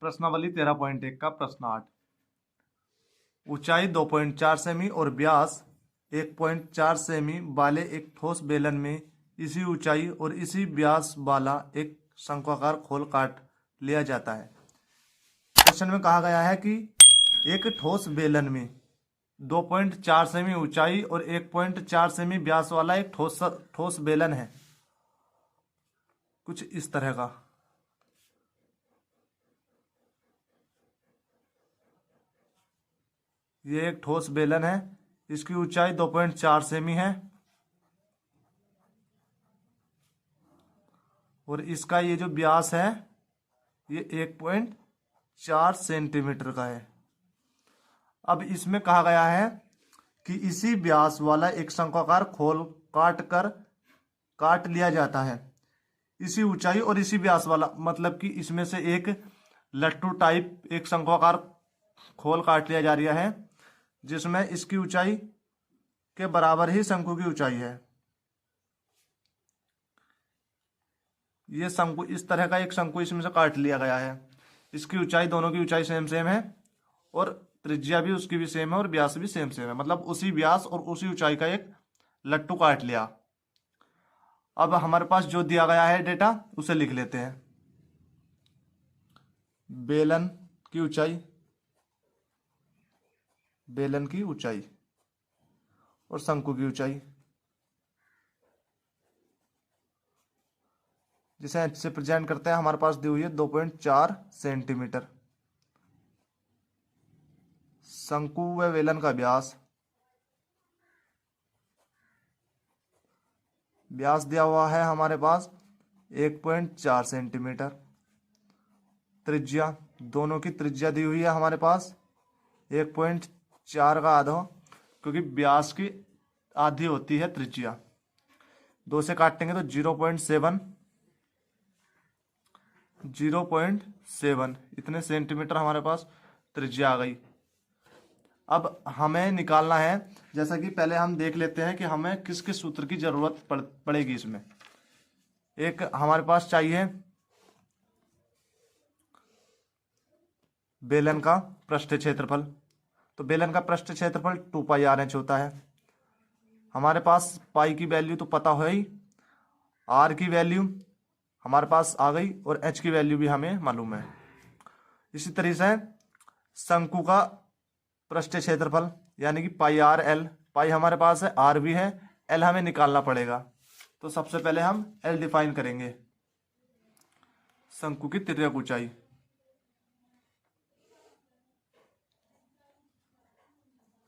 प्रश्नावली 13.1 का प्रश्न 8। ऊंचाई 2.4 सेमी और व्यास 1.4 सेमी वाले एक ठोस बेलन में इसी ऊंचाई और इसी व्यास वाला एक शंक्वाकार खोल काट लिया जाता है। क्वेश्चन में कहा गया है कि एक ठोस बेलन में 2.4 सेमी ऊंचाई और 1.4 सेमी व्यास वाला एक ठोस बेलन है, कुछ इस तरह का। ये एक ठोस बेलन है, इसकी ऊंचाई 2.4 सेमी है और इसका ये जो व्यास है ये 1.4 सेंटीमीटर का है। अब इसमें कहा गया है कि इसी व्यास वाला एक शंक्वाकार खोल काट लिया जाता है। इसी ऊंचाई और इसी व्यास वाला मतलब कि इसमें से एक लट्टू टाइप एक शंक्वाकार खोल काट लिया जा रहा है, जिसमें इसकी ऊंचाई के बराबर ही शंकु की ऊंचाई है। ये शंकु, इस तरह का एक शंकु इसमें से काट लिया गया है। इसकी ऊंचाई, दोनों की ऊंचाई सेम है और त्रिज्या भी उसकी भी सेम है और व्यास भी सेम है, मतलब उसी व्यास और उसी ऊंचाई का एक लट्टू काट लिया। अब हमारे पास जो दिया गया है डेटा उसे लिख लेते हैं। बेलन की ऊंचाई और शंकु की ऊंचाई, जिसे h से प्रेजेंट करते हैं, हमारे पास दी हुई है 2.4 सेंटीमीटर। शंकु व बेलन का व्यास दिया हुआ है हमारे पास 1.4 सेंटीमीटर। त्रिज्या, दोनों की त्रिज्या दी हुई है हमारे पास 1.4 का आधा, क्योंकि व्यास की आधी होती है त्रिज्या। 2 से काटेंगे तो 0.7 इतने सेंटीमीटर हमारे पास त्रिज्या आ गई। अब हमें निकालना है, जैसा कि पहले हम देख लेते हैं कि हमें किस किस सूत्र की जरूरत पड़ेगी इसमें। एक हमारे पास चाहिए बेलन का पृष्ठीय क्षेत्रफल, तो बेलन का पृष्ठीय क्षेत्रफल 2πr/h होता है। हमारे पास पाई की वैल्यू तो पता है ही, आर की वैल्यू हमारे पास आ गई और एच की वैल्यू भी हमें मालूम है। इसी तरह से शंकु का पृष्ठीय क्षेत्रफल यानी कि πr/l, पाई हमारे पास है, आर भी है, एल हमें निकालना पड़ेगा। तो सबसे पहले हम एल डिफाइन करेंगे। शंकु की तिर्यक ऊंचाई,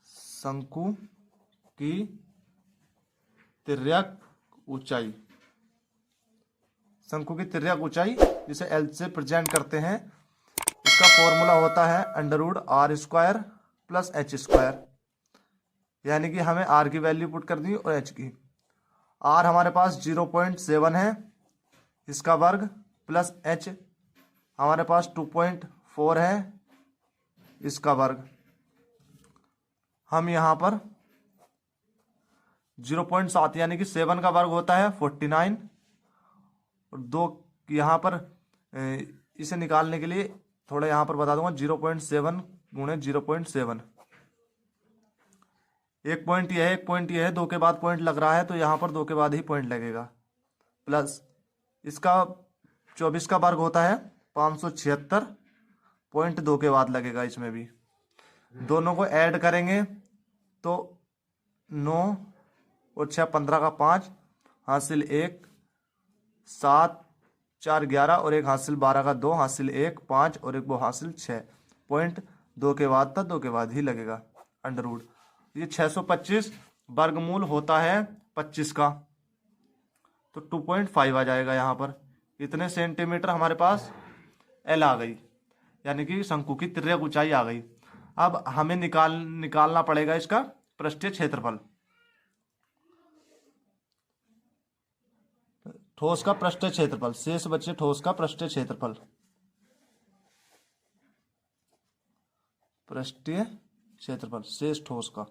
शंकु की तिर्यक ऊंचाई, शंकु की तिर्यक ऊंचाई जिसे एल से प्रेजेंट करते हैं, इसका फॉर्मूला होता है √r² + h², यानी कि हमें आर की वैल्यू पुट कर दी और एच की। आर हमारे पास 0.7 है, इसका वर्ग, प्लस एच हमारे पास 2.4 है, इसका वर्ग। हम यहाँ पर 0.7 यानी कि 7 का वर्ग होता है 49, और 2 यहाँ पर इसे निकालने के लिए थोड़ा यहाँ पर बता दूंगा, 0.7 गुणे 0.7, एक पॉइंट यह है, एक पॉइंट यह है, 2 के बाद पॉइंट लग रहा है तो यहाँ पर 2 के बाद ही पॉइंट लगेगा, प्लस इसका 24 का वर्ग होता है 576.2 के बाद लगेगा। इसमें भी दोनों को ऐड करेंगे तो 9 और 6 15 का 5 हासिल 1, 7 4 11 और 1 हासिल 12 का 2 हासिल 1 5 और 1 वो हासिल 6, पॉइंट 2 के बाद था, 2 के बाद ही लगेगा अंडर रूट। ये 625 वर्गमूल होता है 25 का, तो 2.5 आ जाएगा यहाँ पर। इतने सेंटीमीटर हमारे पास एल आ गई, यानी कि शंकु की तिर्यक ऊंचाई आ गई। अब हमें निकालना पड़ेगा इसका पृष्ठीय क्षेत्रफल। ठोस का पृष्ठीय क्षेत्रफल, शेष बचे ठोस का पृष्ठीय क्षेत्रफल, पृष्ठीय क्षेत्रफल शेष ठोस का।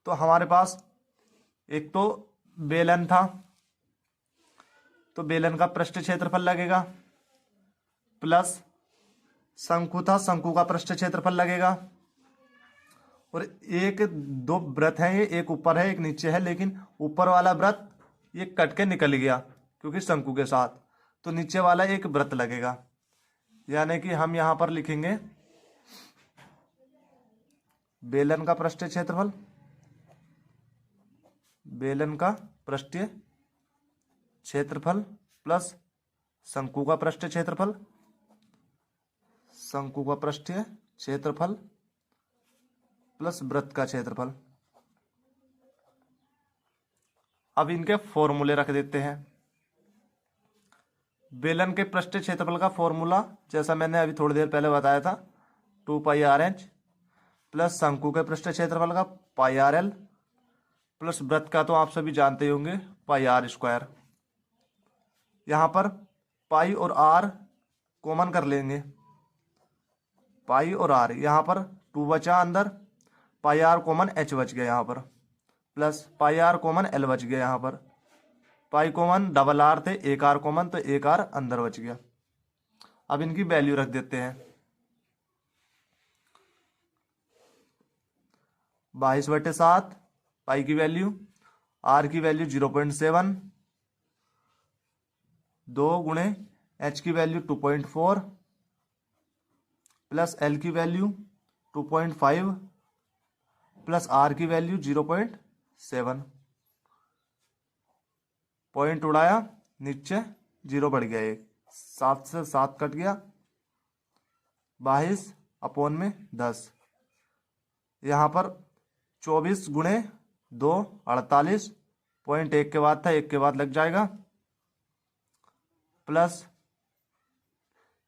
तो हमारे पास एक तो बेलन था, तो बेलन का पृष्ठ क्षेत्रफल लगेगा, प्लस शंकु था, शंकु का पृष्ठ क्षेत्रफल लगेगा। और एक दो वृत्त हैं, ये एक ऊपर है एक नीचे है, लेकिन ऊपर वाला वृत्त ये कट के निकल गया क्योंकि शंकु के साथ, तो नीचे वाला एक वृत्त लगेगा। यानी कि हम यहां पर लिखेंगे बेलन का पृष्ठीय क्षेत्रफल, बेलन का पृष्ठीय क्षेत्रफल प्लस शंकु का पृष्ठीय क्षेत्रफल, शंकु का पृष्ठीय क्षेत्रफल प्लस वृत्त का क्षेत्रफल। अब इनके फॉर्मूले रख देते हैं। बेलन के पृष्ठीय क्षेत्रफल का फॉर्मूला जैसा मैंने अभी थोड़ी देर पहले बताया था, 2πrh प्लस शंकु के पृष्ठीय क्षेत्रफल का πrl प्लस वृत्त का तो आप सभी जानते ही होंगे πr²। यहां पर पाई और आर कॉमन कर लेंगे, पाई और आर, यहां पर 2 बचा अंदर, पाई आर कॉमन h बच गया यहां पर, plus pi R common l बच गया यहां पर, पाई कॉमन डबल आर थे, एक आर कॉमन तो एक आर अंदर बच गया। अब इनकी वैल्यू रख देते हैं। 22/7 पाई की वैल्यू, आर की वैल्यू 0.7, 2 गुणे h की वैल्यू 2.4 प्लस l की वैल्यू 2.5 प्लस r की वैल्यू 0.7। पॉइंट उड़ाया, नीचे 0 बढ़ गया, एक 7 से 7 कट गया, 22/10। यहाँ पर 24 गुणे 2 48, पॉइंट 1 के बाद था, 1 के बाद लग जाएगा, प्लस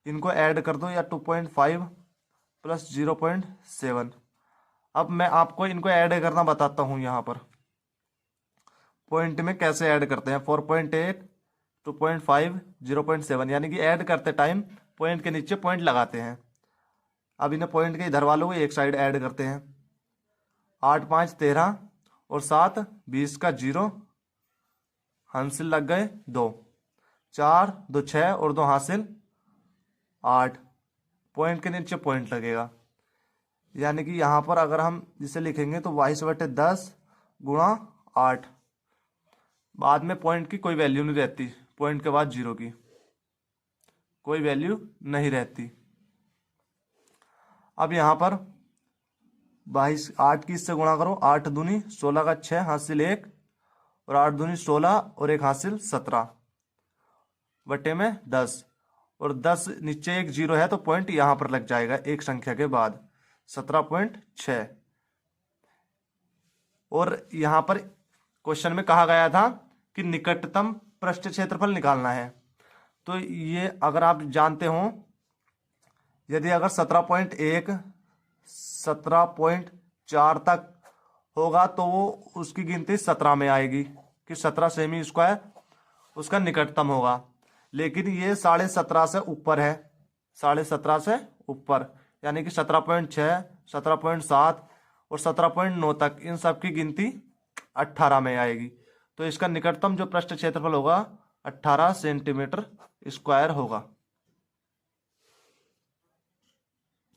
इनको ऐड कर दो, या 2.5 प्लस 0.7। अब मैं आपको इनको ऐड करना बताता हूं। यहां पर पॉइंट में कैसे ऐड करते हैं, 4.8 2.5 0.7, यानी कि ऐड करते टाइम पॉइंट के नीचे पॉइंट लगाते हैं। अब इन्हें पॉइंट के इधर वालों को एक साइड ऐड करते हैं। 8 5 13 और 7 20 का 0, हासिल लग गए 2, 4 2 6 और 2 हासिल 8, पॉइंट के नीचे पॉइंट लगेगा। यानी कि यहाँ पर अगर हम इसे लिखेंगे तो 22/10 गुणा 8, बाद में पॉइंट की कोई वैल्यू नहीं रहती, पॉइंट के बाद 0 की कोई वैल्यू नहीं रहती। अब यहाँ पर 22 8 की इससे गुणा करो, 8 दूनी 16 का 6 हासिल 1 और 8 दूनी 16 और 1 हासिल 17 बटे में 10, और 10 नीचे एक 0 है तो पॉइंट यहां पर लग जाएगा एक संख्या के बाद, 17.6। और यहां पर क्वेश्चन में कहा गया था कि निकटतम पृष्ठ क्षेत्रफल निकालना है। तो ये अगर आप जानते हो, यदि अगर 17.1 17.4 तक होगा तो वो उसकी गिनती 17 में आएगी कि 17 सेमी स्क्वायर उसका निकटतम होगा। लेकिन ये 17.5 से ऊपर है, 17.5 से ऊपर, यानी कि 17.6 17.7 और 17.9 तक, इन सब की गिनती 18 में आएगी। तो इसका निकटतम जो पृष्ठ क्षेत्रफल होगा 18 सेंटीमीटर स्क्वायर होगा।